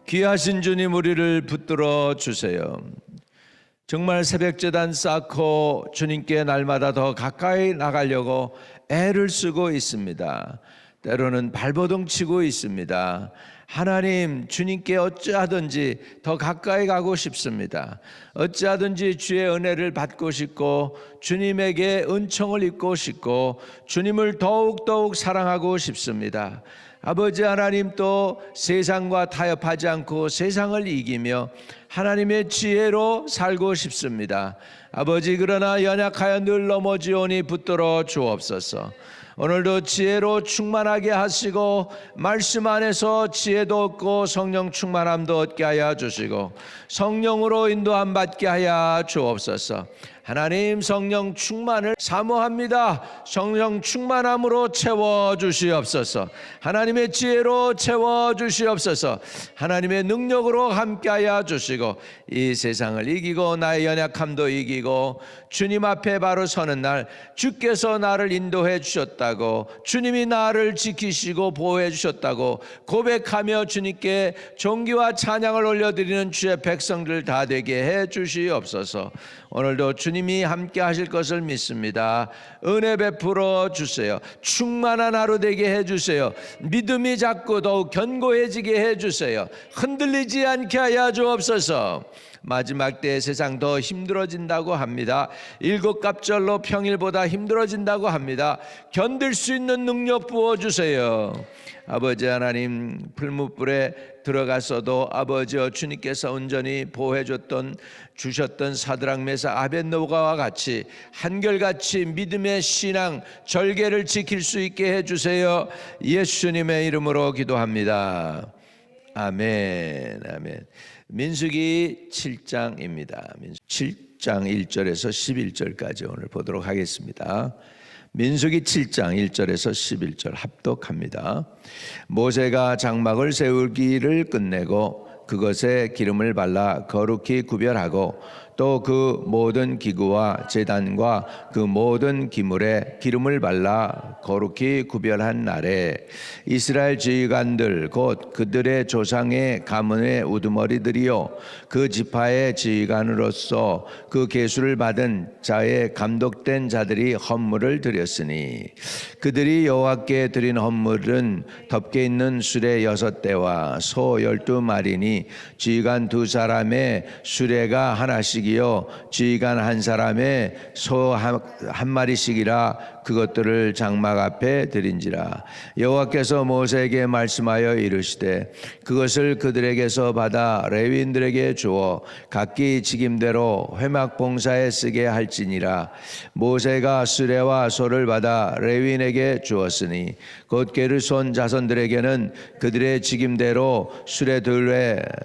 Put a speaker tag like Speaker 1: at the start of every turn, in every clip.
Speaker 1: 귀하신 주님, 우리를 붙들어 주세요. 정말 새벽제단 쌓고 주님께 날마다 더 가까이 나가려고 애를 쓰고 있습니다. 때로는 발버둥 치고 있습니다. 하나님, 주님께 어찌하든지 더 가까이 가고 싶습니다. 어찌하든지 주의 은혜를 받고 싶고 주님에게 은총을 입고 싶고 주님을 더욱더욱 사랑하고 싶습니다. 아버지 하나님, 또 세상과 타협하지 않고 세상을 이기며 하나님의 지혜로 살고 싶습니다. 아버지, 그러나 연약하여 늘 넘어지오니 붙들어 주옵소서. 오늘도 지혜로 충만하게 하시고 말씀 안에서 지혜도 얻고 성령 충만함도 얻게 하여 주시고 성령으로 인도함 받게 하여 주옵소서. 하나님, 성령 충만을 사모합니다. 성령 충만함으로 채워 주시옵소서. 하나님의 지혜로 채워 주시옵소서. 하나님의 능력으로 함께하여 주시고 이 세상을 이기고 나의 연약함도 이기고 주님 앞에 바로 서는 날, 주께서 나를 인도해 주셨다고, 주님이 나를 지키시고 보호해 주셨다고 고백하며 주님께 존귀와 찬양을 올려드리는 주의 백성들 다 되게 해 주시옵소서. 오늘도 주님이 함께 하실 것을 믿습니다. 은혜 베풀어 주세요. 충만한 하루 되게 해주세요. 믿음이 자꾸 더욱 견고해지게 해주세요. 흔들리지 않게 하여 주옵소서. 마지막 때에 세상 더 힘들어진다고 합니다. 일곱 갑절로 평일보다 힘들어진다고 합니다. 견딜 수 있는 능력 부어주세요. 아버지 하나님, 풀무불에 들어갔어도 아버지여 주님께서 온전히 보호해 주셨던 사드락 메삭 아벳노고와 같이 한결같이 믿음의 신앙 절개를 지킬 수 있게 해주세요. 예수님의 이름으로 기도합니다. 아멘. 아멘. 민수기 7장입니다. 7장 1절에서 11절까지 오늘 보도록 하겠습니다. 민수기 7장 1절에서 11절 합독합니다. 모세가 장막을 세우기를 끝내고 그것에 기름을 발라 거룩히 구별하고 또 그 모든 기구와 제단과 그 모든 기물에 기름을 발라 거룩히 구별한 날에 이스라엘 지휘관들 곧 그들의 조상의 가문의 우두머리들이요 그 지파의 지휘관으로서 그 계수를 받은 자의 감독된 자들이 헌물을 드렸으니 그들이 여호와께 드린 헌물은 덮개 있는 수레 6대와 소 12마리니 지휘관 2사람의 수레가 하나씩 이요 지휘관 1사람의 소 1마리씩이라 그것들을 장막 앞에 드린지라. 여호와께서 모세에게 말씀하여 이르시되 그것을 그들에게서 받아 레위인들에게 주어 각기 직임대로 회막 봉사에 쓰게 할지니라. 모세가 수레와 소를 받아 레위인에게 주었으니 곧 게르손 자손들에게는 그들의 직임대로 수레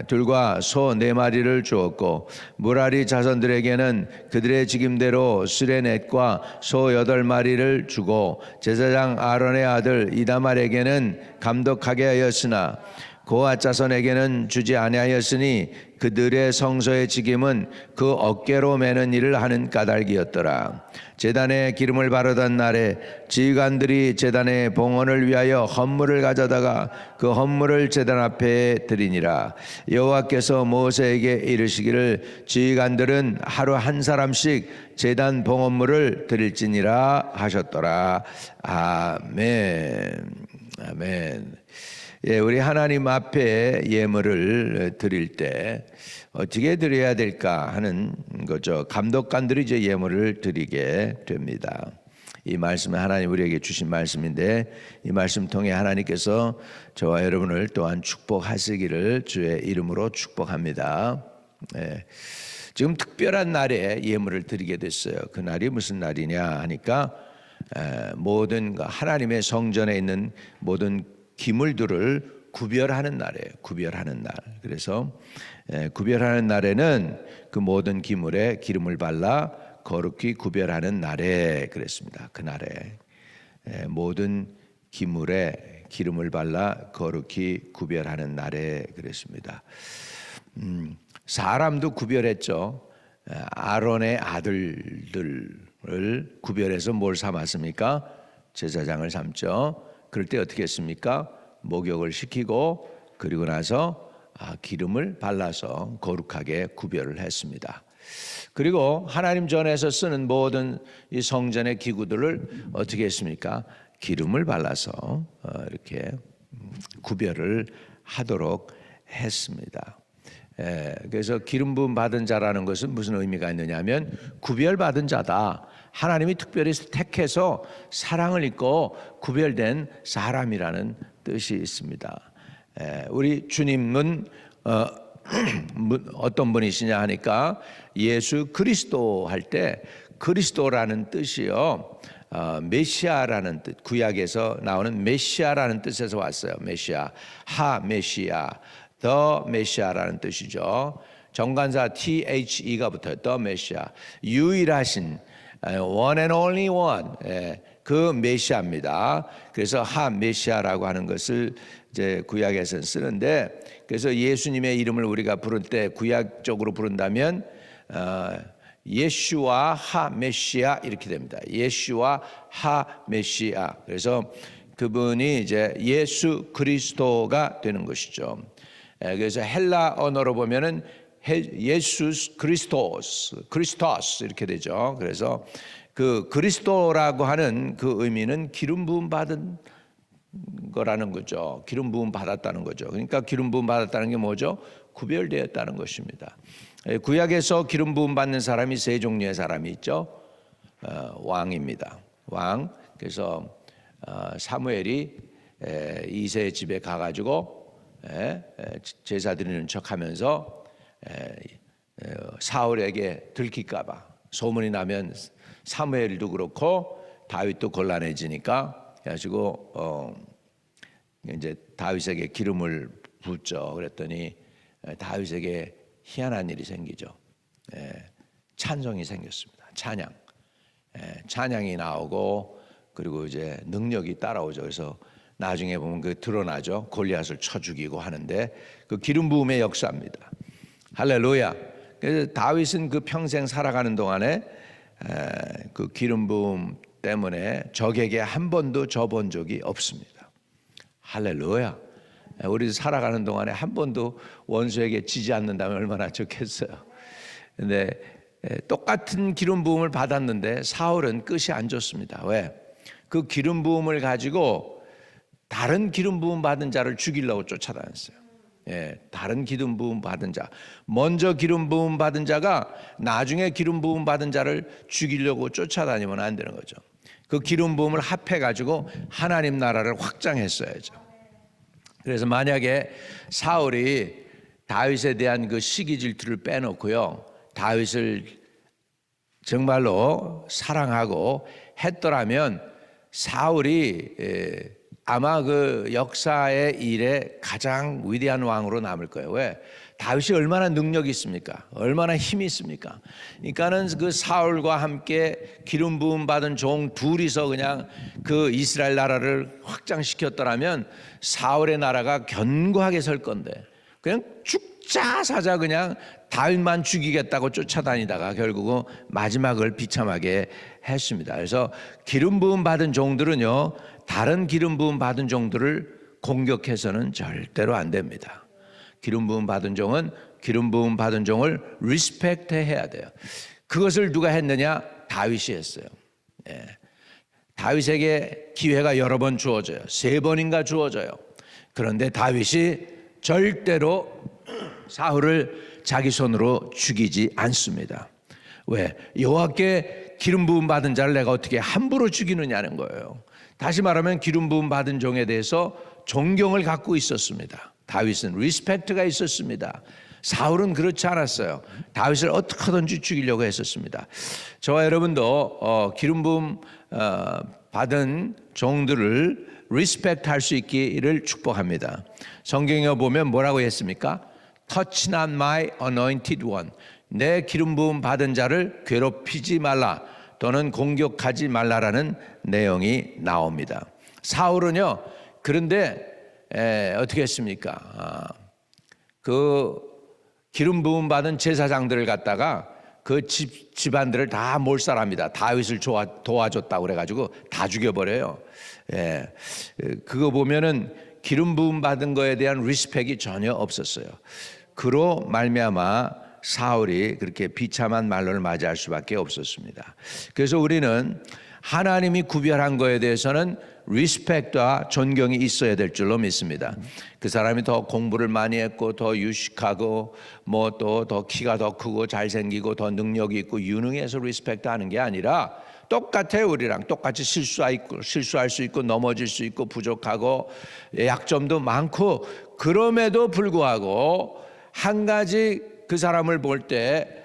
Speaker 1: 둘과 소 4마리를 주었고 무라리 자손들에게는 그들의 직임대로 수레 넷과 소 8마리를 주고 제사장 아론의 아들 이다말에게는 감독하게 하였으나 고앗 자손에게는 주지 아니하였으니 그들의 성소의 직임은 그 어깨로 매는 일을 하는 까닭이었더라. 제단에 기름을 바르던 날에 지휘관들이 제단의 봉헌을 위하여 헌물을 가져다가 그 헌물을 제단 앞에 드리니라. 여호와께서 모세에게 이르시기를 지휘관들은 하루 1사람씩 제단 봉헌물을 드릴지니라 하셨더라. 아멘. 아멘. 예, 우리 하나님 앞에 예물을 드릴 때 어떻게 드려야 될까 하는 거죠. 감독관들이 이제 예물을 드리게 됩니다. 이 말씀은 하나님 우리에게 주신 말씀인데 이 말씀 통해 하나님께서 저와 여러분을 또한 축복하시기를 주의 이름으로 축복합니다. 예. 지금 특별한 날에 예물을 드리게 됐어요. 그 날이 무슨 날이냐 하니까 모든 하나님의 성전에 있는 모든 기물들을 구별하는 날이에요. 구별하는 날. 그래서 구별하는 날에는 그 모든 기물에 기름을 발라 거룩히 구별하는 날에 그랬습니다. 그 날에 모든 기물에 기름을 발라 거룩히 구별하는 날에 그랬습니다. 사람도 구별했죠. 아론의 아들들을 구별해서 뭘 삼았습니까? 제사장을 삼죠. 그럴 때 어떻게 했습니까? 목욕을 시키고 그리고 나서 기름을 발라서 거룩하게 구별을 했습니다. 그리고 하나님 전에서 쓰는 모든 이 성전의 기구들을 어떻게 했습니까? 기름을 발라서 이렇게 구별을 하도록 했습니다. 그래서 기름 부음 받은 자라는 것은 무슨 의미가 있느냐면 구별받은 자다. 하나님이 특별히 택해서 사랑을 입고 구별된 사람이라는 뜻이 있습니다. 우리 주님은 어떤 분이시냐 하니까 예수 그리스도 할 때 그리스도라는 뜻이요, 메시아라는 뜻, 구약에서 나오는 메시아라는 뜻에서 왔어요. 메시아, 하 메시아, 더 메시아라는 뜻이죠. 정관사 THE가 붙어요. 더 메시아, 유일하신 one and only one, 그 메시아입니다. 그래서 하 메시아라고 하는 것을 이제 구약에서는 쓰는데, 그래서 예수님의 이름을 우리가 부를 때 구약적으로 부른다면 예슈와 하 메시아 이렇게 됩니다. 예슈와 하 메시아. 그래서 그분이 이제 예수 그리스도가 되는 것이죠. 그래서 헬라 언어로 보면은 예수스 크리스토스 이렇게 되죠. 그래서 그 그리스도라고 하는 그 의미는 기름 부음 받은 거라는 거죠. 기름 부음 받았다는 거죠. 그러니까 기름 부음 받았다는 게 뭐죠? 구별되었다는 것입니다. 구약에서 기름 부음 받는 사람이 세 종류의 사람이 있죠. 왕입니다. 왕. 그래서 사무엘이 이새의 집에 가가지고 제사 드리는 척하면서 사울에게 들킬까봐 소문이 나면 사무엘도 그렇고 다윗도 곤란해지니까 그래가지고 이제 다윗에게 기름을 붓죠. 그랬더니 다윗에게 희한한 일이 생기죠. 찬송이 생겼습니다. 찬양이 나오고 그리고 이제 능력이 따라오죠. 그래서 나중에 보면 그 드러나죠. 골리앗을 쳐 죽이고 하는데 그 기름 부음의 역사입니다. 할렐루야. 그래서 다윗은 그 평생 살아가는 동안에 그 기름 부음 때문에 적에게 한 번도 져본 적이 없습니다. 할렐루야. 우리 살아가는 동안에 한 번도 원수에게 지지 않는다면 얼마나 좋겠어요. 근데 똑같은 기름 부음을 받았는데 사울은 끝이 안 좋습니다. 왜? 그 기름 부음을 가지고 다른 기름 부음 받은 자를 죽이려고 쫓아다녔어요. 다른 기름 부음 받은 자, 먼저 기름 부음 받은 자가 나중에 기름 부음 받은 자를 죽이려고 쫓아다니면 안 되는 거죠. 그 기름 부음을 합해 가지고 하나님 나라를 확장했어야죠. 그래서 만약에 사울이 다윗에 대한 그 시기 질투를 빼놓고요, 다윗을 정말로 사랑하고 했더라면 사울이 아마 그 역사의 일에 가장 위대한 왕으로 남을 거예요. 왜? 다윗이 얼마나 능력이 있습니까? 얼마나 힘이 있습니까? 그러니까는 그 사울과 함께 기름 부음 받은 종 둘이서 그냥 그 이스라엘 나라를 확장시켰더라면 사울의 나라가 견고하게 설 건데 그냥 죽자 사자 그냥 다윗만 죽이겠다고 쫓아다니다가 결국은 마지막을 비참하게 했습니다. 그래서 기름 부음 받은 종들은요, 다른 기름 부음 받은 종들을 공격해서는 절대로 안 됩니다. 기름 부음 받은 종은 기름 부음 받은 종을 리스펙트 해야 돼요. 그것을 누가 했느냐? 다윗이 했어요. 다윗에게 기회가 여러 번 주어져요. 3번인가 주어져요. 그런데 다윗이 절대로 사울을 자기 손으로 죽이지 않습니다. 왜? 여호와께 기름 부음 받은 자를 내가 어떻게 함부로 죽이느냐는 거예요. 다시 말하면 기름 부음 받은 종에 대해서 존경을 갖고 있었습니다. 다윗은 리스펙트가 있었습니다. 사울은 그렇지 않았어요. 다윗을 어떻게 하든지 죽이려고 했었습니다. 저와 여러분도 기름 부음 받은 종들을 리스펙트 할 수 있기를 축복합니다. 성경에 보면 뭐라고 했습니까? Touch not my anointed one. 내 기름 부음 받은 자를 괴롭히지 말라 또는 공격하지 말라라는 내용이 나옵니다. 사울은요, 그런데 어떻게 했습니까? 그 기름 부음 받은 제사장들을 갖다가 그 집안들을 다 몰살합니다. 다윗을 도와줬다고 그래가지고 다 죽여버려요. 그거 보면은 기름 부음 받은 거에 대한 리스펙이 전혀 없었어요. 그로 말미암아 사울이 그렇게 비참한 말로를 맞이할 수밖에 없었습니다. 그래서 우리는 하나님이 구별한 거에 대해서는 리스펙트와 존경이 있어야 될 줄로 믿습니다. 그 사람이 더 공부를 많이 했고 더 유식하고 뭐 또 더 키가 더 크고 잘생기고 더 능력이 있고 유능해서 리스펙트 하는 게 아니라 똑같아요. 우리랑 똑같이 실수할 수 있고 넘어질 수 있고 부족하고 약점도 많고, 그럼에도 불구하고 한 가지 그 사람을 볼 때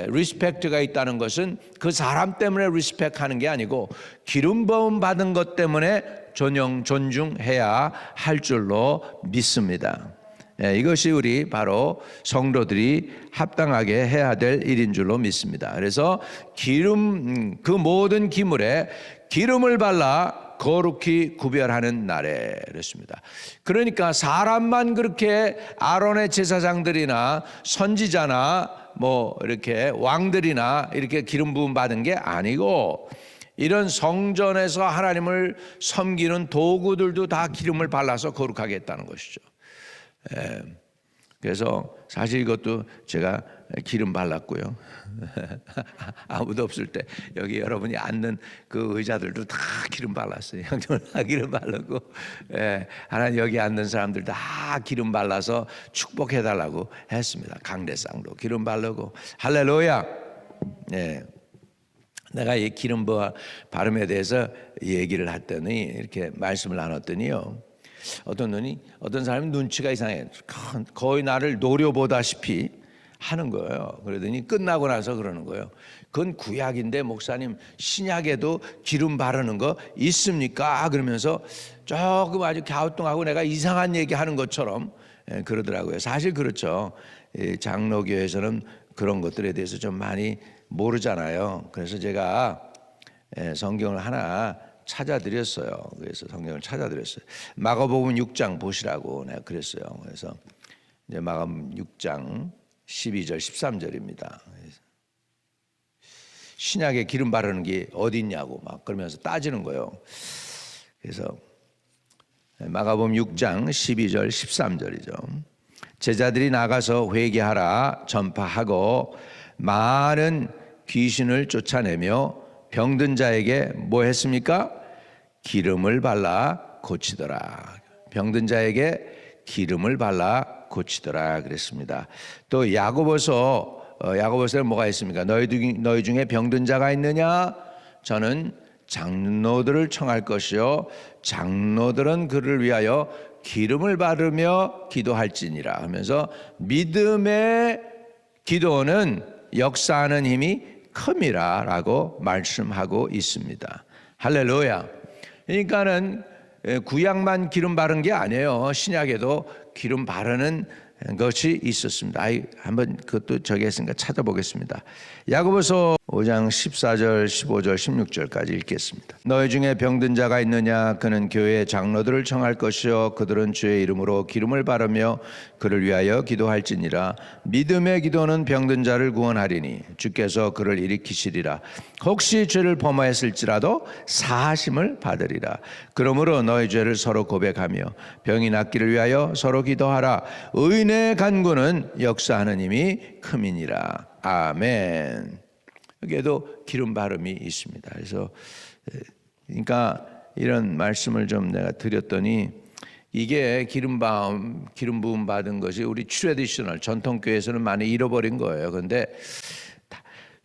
Speaker 1: 리스펙트가 있다는 것은 그 사람 때문에 리스펙하는 게 아니고 기름 부음 받은 것 때문에 존중해야 할 줄로 믿습니다. 이것이 우리 바로 성도들이 합당하게 해야 될 일인 줄로 믿습니다. 그래서 그 모든 기물에 기름을 발라 거룩히 구별하는 날에 그랬습니다. 그러니까 사람만 그렇게 아론의 제사장들이나 선지자나 뭐 이렇게 왕들이나 이렇게 기름 부음 받은 게 아니고, 이런 성전에서 하나님을 섬기는 도구들도 다 기름을 발라서 거룩하게 했다는 것이죠. 그래서 사실 이것도 제가 기름 발랐고요. 아무도 없을 때 여기 여러분이 앉는 그 의자들도 다 기름 발랐어요. 형님을 다 기름 바르고, 하나님 여기 앉는 사람들 다 기름 발라서 축복해 달라고 했습니다. 강대상도 기름 바르고. 할렐루야. 내가 이 기름 바름에 대해서 얘기를 했더니, 이렇게 말씀을 나눴더니요, 어떤 사람이 눈치가 이상해. 거의 나를 노려보다시피 하는 거예요. 그러더니 끝나고 나서 그러는 거예요. 그건 구약인데 목사님, 신약에도 기름 바르는 거 있습니까? 그러면서 조금 아주 갸우뚱하고 내가 이상한 얘기 하는 것처럼 그러더라고요. 사실 그렇죠. 장로교에서는 그런 것들에 대해서 좀 많이 모르잖아요. 그래서 제가 성경을 하나 찾아드렸어요. 그래서 성경을 찾아드렸어요. 마가복음 6장 보시라고 내가 그랬어요. 그래서 이제 마가복음 6장 12절 13절입니다. 신약에 기름 바르는 게 어디 있냐고 막 그러면서 따지는 거예요. 그래서 마가복음 6장 12절 13절이죠. 제자들이 나가서 회개하라 전파하고 많은 귀신을 쫓아내며 병든 자에게 뭐 했습니까? 기름을 발라 고치더라. 병든 자에게 기름을 발라 고치더라 그랬습니다. 또 야고보서에 뭐가 있습니까? 너희 중에 병든 자가 있느냐? 저는 장로들을 청할 것이요 장로들은 그를 위하여 기름을 바르며 기도할지니라 하면서 믿음의 기도는 역사하는 힘이 큼이라라고 말씀하고 있습니다. 할렐루야. 그러니까는 구약만 기름 바른 게 아니에요. 신약에도 기름 바르는 것이 있었습니다. 한번 그것도 저기 했으니까 찾아보겠습니다. 야고보서 5장 14절 15절 16절까지 읽겠습니다. 너희 중에 병든 자가 있느냐? 그는 교회의 장로들을 청할 것이요 그들은 주의 이름으로 기름을 바르며 그를 위하여 기도할지니라. 믿음의 기도는 병든 자를 구원하리니 주께서 그를 일으키시리라. 혹시 죄를 범하였을지라도 사하심을 받으리라. 그러므로 너희 죄를 서로 고백하며 병이 낫기를 위하여 서로 기도하라. 의인의 간구는 역사하는 힘이 큼이니라. 아멘. 여기에도 기름 바름이 있습니다. 그래서 그러니까 이런 말씀을 좀 내가 드렸더니, 이게 기름 부음 받은 것이 우리 트래디셔널 전통교회에서는 많이 잃어버린 거예요. 그런데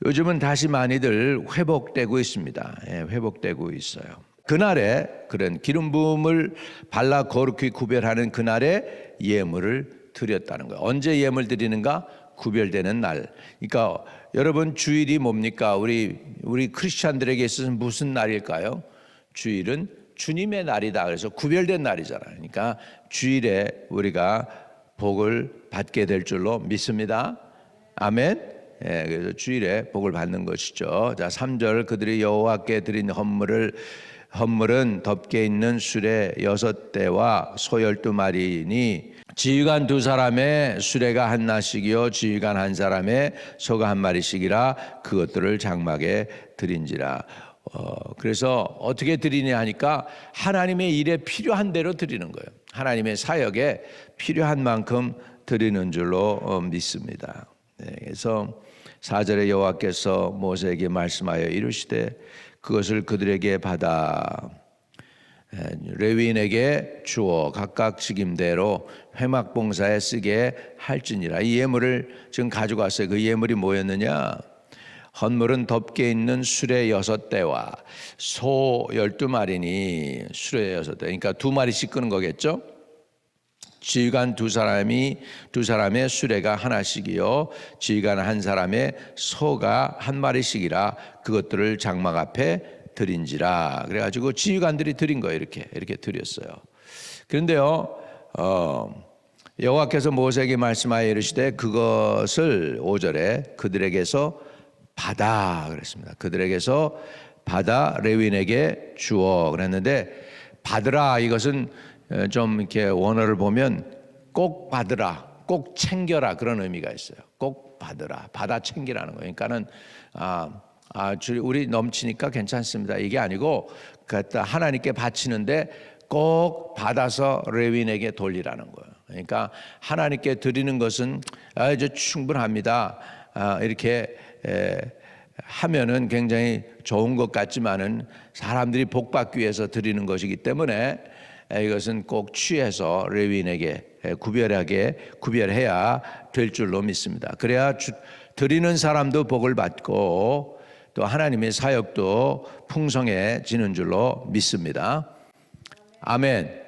Speaker 1: 요즘은 다시 많이들 회복되고 있습니다. 회복되고 있어요. 그날에 그런 기름 부음을 발라 거룩히 구별하는 그날에 예물을 드렸다는 거예요. 언제 예물 드리는가? 구별되는 날. 그러니까 여러분, 주일이 뭡니까? 우리 크리스찬들에게 있어서는 무슨 날일까요? 주일은 주님의 날이다. 그래서 구별된 날이잖아요. 그러니까 주일에 우리가 복을 받게 될 줄로 믿습니다. 아멘. 그래서 주일에 복을 받는 것이죠. 자, 3절 그들이 여호와께 드린 헌물은 덮개 있는 수레 6대와 소 12마리니 지휘관 2사람의 수레가 하나씩이요 지휘관 1사람의 소가 1마리씩이라 그것들을 장막에 드린지라. 그래서 어떻게 드리냐 하니까 하나님의 일에 필요한 대로 드리는 거예요. 하나님의 사역에 필요한 만큼 드리는 줄로 믿습니다. 그래서 4절에 여호와께서 모세에게 말씀하여 이르시되 그것을 그들에게 받아 레위인에게 주어 각각 직임대로 회막봉사에 쓰게 할지니라. 이 예물을 지금 가지고 왔어요. 그 예물이 뭐였느냐? 헌물은 덮개 있는 수레 6대와 소 12마리니 수레 6대, 그러니까 2마리씩 끄는 거겠죠. 지휘관 두 사람의 수레가 하나씩이요 지휘관 한 사람의 소가 한 마리씩이라 그것들을 장막 앞에 드린지라. 그래가지고 지휘관들이 드린 거예요. 이렇게 드렸어요. 그런데요, 여호와께서 모세에게 말씀하여 이르시되 그것을 5절에 그들에게서 받아 그랬습니다. 그들에게서 받아 레위인에게 주어 그랬는데, 받으라 이것은 좀 이렇게 원어를 보면 꼭 받으라, 꼭 챙겨라 그런 의미가 있어요. 꼭 받으라, 받아 챙기라는 거예요. 그러니까는 우리 넘치니까 괜찮습니다 이게 아니고 갖다 하나님께 바치는데 꼭 받아서 레위인에게 돌리라는 거예요. 그러니까 하나님께 드리는 것은 이제 충분합니다. 이렇게 하면은 굉장히 좋은 것 같지만은 사람들이 복 받기 위해서 드리는 것이기 때문에 이것은 꼭 취해서 레위인에게 구별해야 될 줄로 믿습니다. 그래야 드리는 사람도 복을 받고 또 하나님의 사역도 풍성해지는 줄로 믿습니다. 아멘.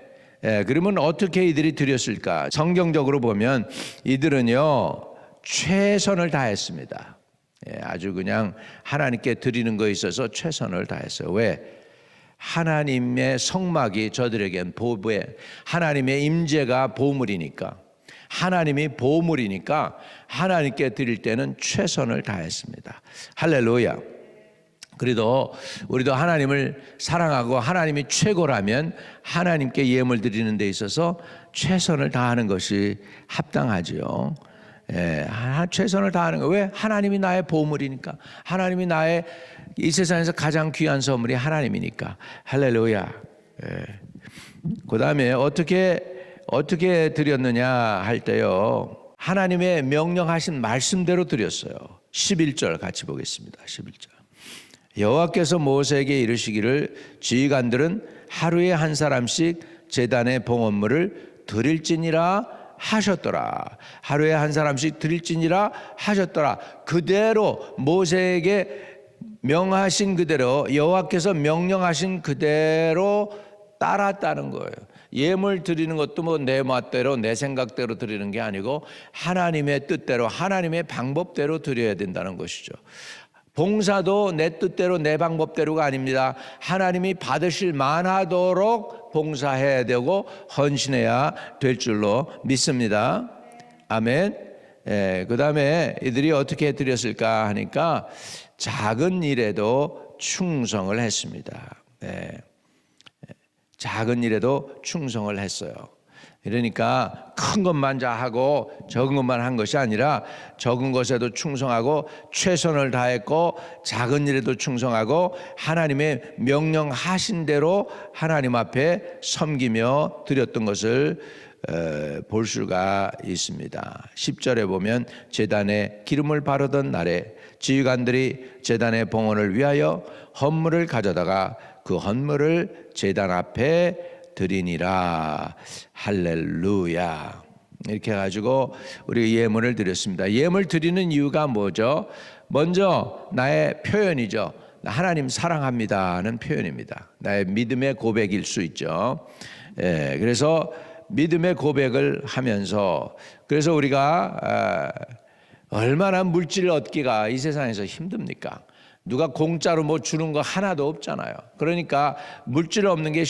Speaker 1: 그러면 어떻게 이들이 드렸을까? 성경적으로 보면 이들은요 최선을 다했습니다. 아주 그냥 하나님께 드리는 것에 있어서 최선을 다했어요. 왜? 하나님의 성막이 저들에겐 보배, 하나님의 임재가 보물이니까, 하나님이 보물이니까 하나님께 드릴 때는 최선을 다했습니다. 할렐루야. 그래도 우리도 하나님을 사랑하고 하나님이 최고라면 하나님께 예물 드리는 데 있어서 최선을 다하는 것이 합당하지요. 최선을 다하는 거. 왜? 하나님이 나의 보물이니까. 하나님이 나의 이 세상에서 가장 귀한 선물이 하나님이니까. 할렐루야. 그 다음에 어떻게 드렸느냐 할 때요, 하나님의 명령하신 말씀대로 드렸어요. 11절 같이 보겠습니다. 11절. 여호와께서 모세에게 이르시기를 지휘관들은 하루에 한 사람씩 제단의 봉헌물을 드릴지니라 하셨더라. 하루에 한 사람씩 드릴지니라 하셨더라. 그대로 모세에게 명하신 그대로, 여호와께서 명령하신 그대로 따랐다는 거예요. 예물 드리는 것도 뭐 내 맛대로 내 생각대로 드리는 게 아니고 하나님의 뜻대로 하나님의 방법대로 드려야 된다는 것이죠. 봉사도 내 뜻대로 내 방법대로가 아닙니다. 하나님이 받으실 만하도록 봉사해야 되고 헌신해야 될 줄로 믿습니다. 아멘. 그 다음에 이들이 어떻게 드렸을까 하니까 작은 일에도 충성을 했습니다. 작은 일에도 충성을 했어요. 그러니까 큰 것만 하고 적은 것만 한 것이 아니라 적은 것에도 충성하고 최선을 다했고 작은 일에도 충성하고 하나님의 명령하신 대로 하나님 앞에 섬기며 드렸던 것을 볼 수가 있습니다. 10절에 보면 제단에 기름을 바르던 날에 지휘관들이 제단의 봉헌을 위하여 헌물을 가져다가 그 헌물을 제단 앞에 드리니라. 할렐루야. 이렇게 해가지고 우리 예물을 드렸습니다. 예물 드리는 이유가 뭐죠? 먼저 나의 표현이죠. 하나님 사랑합니다는 표현입니다. 나의 믿음의 고백일 수 있죠. 그래서 믿음의 고백을 하면서, 그래서 우리가 얼마나 물질을 얻기가 이 세상에서 힘듭니까? 누가 공짜로 뭐 주는 거 하나도 없잖아요. 그러니까 물질 얻는 게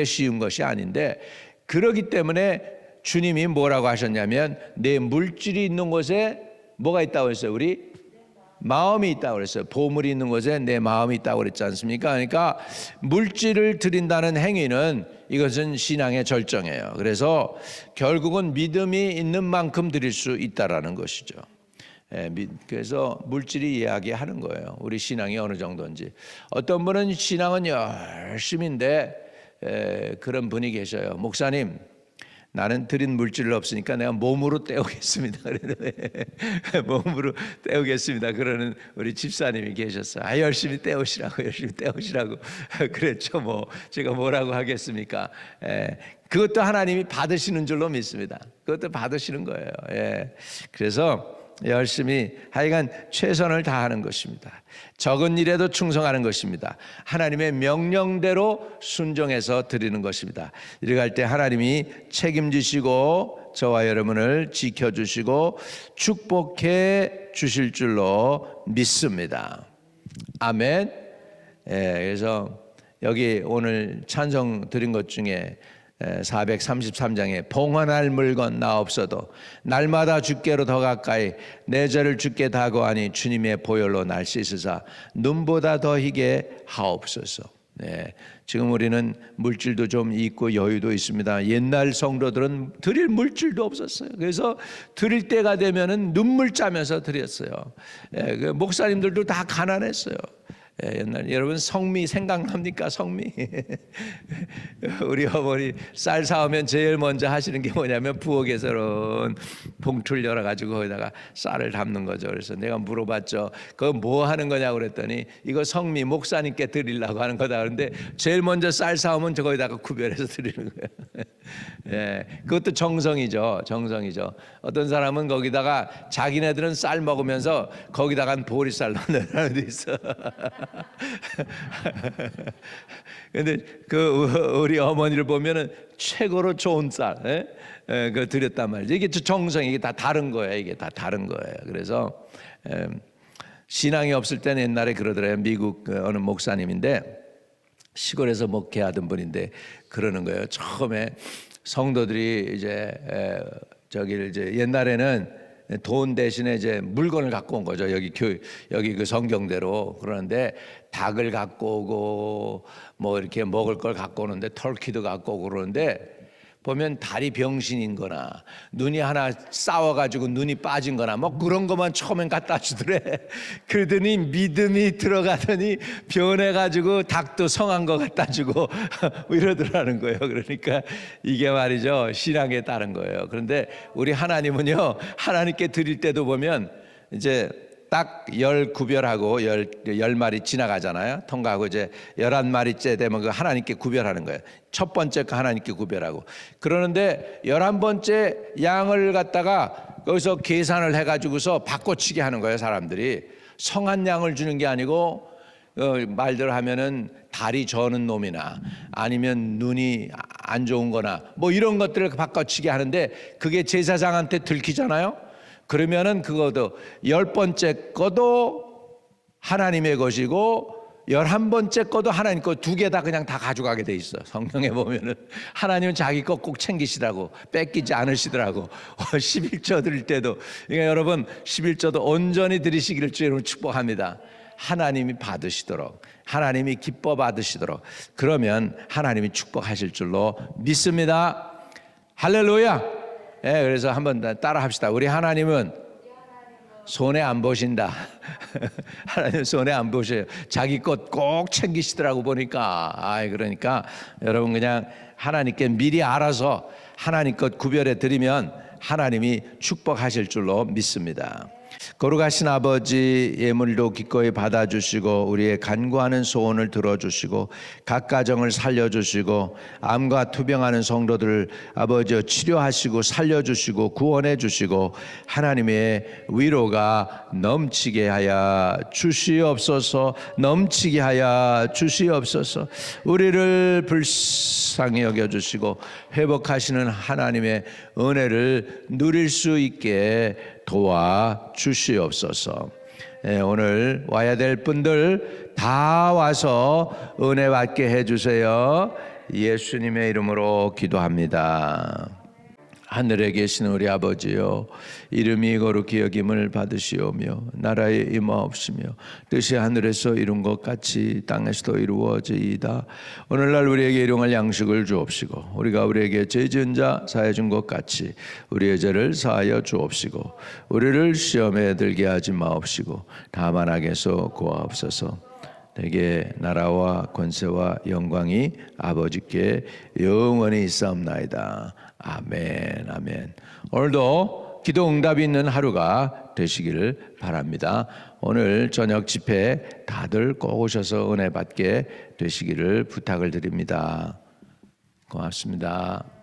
Speaker 1: 쉬운 것이 아닌데, 그러기 때문에 주님이 뭐라고 하셨냐면 내 물질이 있는 곳에 뭐가 있다고 했어요? 우리 마음이 있다고 그랬어요. 보물이 있는 곳에 내 마음이 있다고 그랬지 않습니까? 그러니까 물질을 드린다는 행위는 이것은 신앙의 절정이에요. 그래서 결국은 믿음이 있는 만큼 드릴 수 있다라는 것이죠. 그래서 물질이 이야기하는 거예요. 우리 신앙이 어느 정도인지. 어떤 분은 신앙은 열심인데 그런 분이 계셔요. 목사님, 나는 드린 물질 없으니까 내가 몸으로 때우겠습니다. 몸으로 때우겠습니다. 그러는 우리 집사님이 계셨어요. 열심히 때우시라고, 열심히 때우시라고. 그랬죠. 뭐 제가 뭐라고 하겠습니까? 그것도 하나님이 받으시는 줄로 믿습니다. 그것도 받으시는 거예요. 그래서 열심히 하여간 최선을 다하는 것입니다. 적은 일에도 충성하는 것입니다. 하나님의 명령대로 순종해서 드리는 것입니다. 이렇게 할 때 하나님이 책임지시고 저와 여러분을 지켜주시고 축복해 주실 줄로 믿습니다. 아멘. 그래서 여기 오늘 찬송 드린 것 중에 433장에 봉헌할 물건 나 없어도 날마다 주께로 더 가까이 내 죄를 주께 다고하니 주님의 보혈로 날 씻으사 눈보다 더 희게 하옵소서. 지금 우리는 물질도 좀 있고 여유도 있습니다. 옛날 성도들은 드릴 물질도 없었어요. 그래서 드릴 때가 되면은 눈물 짜면서 드렸어요. 그 목사님들도 다 가난했어요. 옛날 여러분 성미 생각납니까? 성미. 우리 어머니 쌀 사오면 제일 먼저 하시는 게 뭐냐면 부엌에서는 봉투를 열어가지고 거기다가 쌀을 담는 거죠. 그래서 내가 물어봤죠. 그거 뭐 하는 거냐고 그랬더니 이거 성미 목사님께 드리려고 하는 거다. 그런데 제일 먼저 쌀 사오면 거기다가 구별해서 드리는 거예요. 그것도 정성이죠. 정성이죠. 어떤 사람은 거기다가 자기네들은 쌀 먹으면서 거기다가 보리쌀 넣는 사람도 있어. 근데 그 우리 어머니를 보면은 최고로 좋은 쌀, 그 드렸단 말이죠. 이게 정성, 이게 다 다른 거예요. 이게 다 다른 거예요. 그래서 신앙이 없을 때는 옛날에 그러더래요. 미국 어느 목사님인데 시골에서 목회하던 분인데 그러는 거예요. 처음에 성도들이 이제 옛날에는 돈 대신에 이제 물건을 갖고 온 거죠. 여기 그 성경대로. 그러는데 닭을 갖고 오고 뭐 이렇게 먹을 걸 갖고 오는데 터키도 갖고 오고 그러는데 보면 다리 병신인 거나 눈이 하나 싸워가지고 눈이 빠진 거나 뭐 그런 것만 처음엔 갖다 주더래. 그러더니 믿음이 들어가더니 변해가지고 닭도 성한 거 갖다 주고 이러더라는 거예요. 그러니까 이게 말이죠, 신앙에 따른 거예요. 그런데 우리 하나님은요, 하나님께 드릴 때도 보면 이제 딱 10구별하고 10마리 지나가잖아요. 통과하고 이제 11마리째 되면 그 하나님께 구별하는 거예요. 첫 번째 거 하나님께 구별하고. 그러는데 11번째 양을 갖다가 거기서 계산을 해가지고서 바꿔치기 하는 거예요. 사람들이 성한 양을 주는 게 아니고 말대로 하면은 다리 저는 놈이나 아니면 눈이 안 좋은 거나 뭐 이런 것들을 바꿔치기 하는데 그게 제사장한테 들키잖아요. 그러면은 그것도 10번째 거도 하나님의 것이고 11번째 거도 하나님 거, 두 개 다 그냥 다 가져가게 돼 있어. 성경에 보면은 하나님은 자기 거 꼭 챙기시라고, 뺏기지 않으시더라고. 11조 드릴 때도, 그러니까 여러분 11조도 온전히 드리시기를 주님으로 축복합니다. 하나님이 받으시도록, 하나님이 기뻐 받으시도록, 그러면 하나님이 축복하실 줄로 믿습니다. 할렐루야. 그래서 한번 따라 합시다. 우리 하나님은 손해 안 보신다. 하나님 손해 안 보셔요. 자기 것 꼭 챙기시더라고 보니까. 그러니까 여러분 그냥 하나님께 미리 알아서 하나님 것 구별해 드리면 하나님이 축복하실 줄로 믿습니다. 거룩하신 아버지, 예물도 기꺼이 받아주시고 우리의 간구하는 소원을 들어주시고 각 가정을 살려주시고 암과 투병하는 성도들 아버지 치료하시고 살려주시고 구원해 주시고 하나님의 위로가 넘치게 하여 주시옵소서. 넘치게 하여 주시옵소서. 우리를 불쌍히 여겨주시고 회복하시는 하나님의 은혜를 누릴 수 있게 도와주시옵소서. 오늘 와야 될 분들 다 와서 은혜 받게 해주세요. 예수님의 이름으로 기도합니다. 하늘에 계신 우리 아버지여, 이름이 거룩히 여김을 받으시오며 나라에 임하옵시며 뜻이 하늘에서 이룬 것 같이 땅에서도 이루어지이다. 오늘날 우리에게 일용할 양식을 주옵시고 우리가 우리에게 죄 지은 자 사하여 준 것 같이 우리의 죄를 사하여 주옵시고 우리를 시험에 들게 하지 마옵시고 다만 악에서 구하옵소서. 내게 나라와 권세와 영광이 아버지께 영원히 있사옵나이다. 아멘. 아멘. 오늘도 기도 응답이 있는 하루가 되시기를 바랍니다. 오늘 저녁 집회 다들 꼭 오셔서 은혜 받게 되시기를 부탁을 드립니다. 고맙습니다.